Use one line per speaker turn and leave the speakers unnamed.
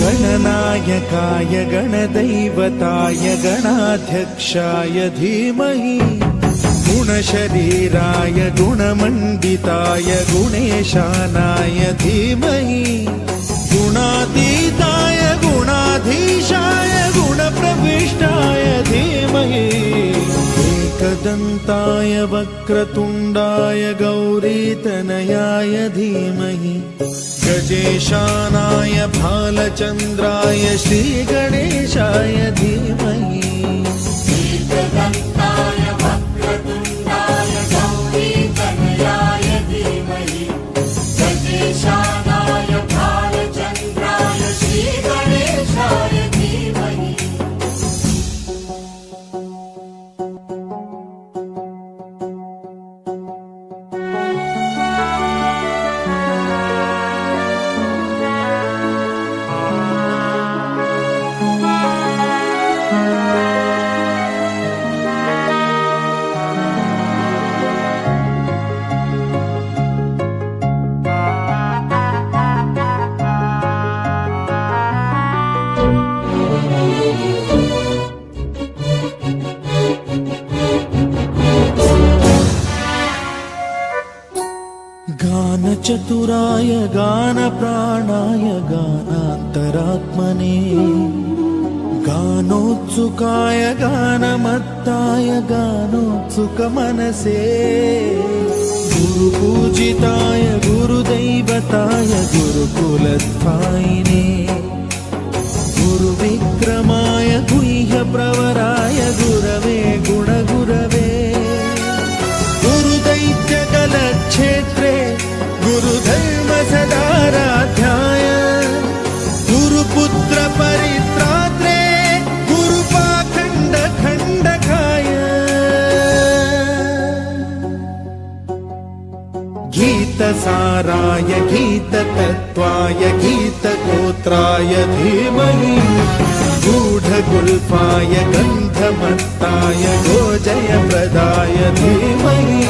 गणनायकाय गणदैवताय गणाध्यक्षाय धीमहि गुणशरीराय गुणमण्डिताय गुणेशानाय धीमहि गुणातीताय गुणाधीशाय गुणप्रविष्टाय धीमहि एकदन्ताय वक्रतुण्डाय गौरीतनयाय धीमहि गजेशानाय भालचन्द्राय श्रीगणेशाय धीमहि
एकदन्ताय वक्रतुण्डाय गौरीतनयाय धीमहि गजेशानाय भालचन्द्राय श्रीगणेशाय धीमहि
गानचतुराय गानप्राणाय गानान्तरात्मने गानोत्सुकाय गानमत्ताय गानोत्सुकमनसे गुरुपूजिताय गुरुदैवताय गुरुकुलस्थायिने गुरुविक्रमाय गुह्यप्रवराय गुरवे गुणगुरवे गुरुदैत्यकलक्षेत्रे गुरुधर्मसदाराध्याय गुरुपुत्र परित्रात्रे गुरुपाखण्डखण्डकाय गीतसाराय गीततत्त्वाय गीतगोत्राय धीमहि गूढगुल्फाय गन्धमत्ताय गोजयप्रदाय धीमहि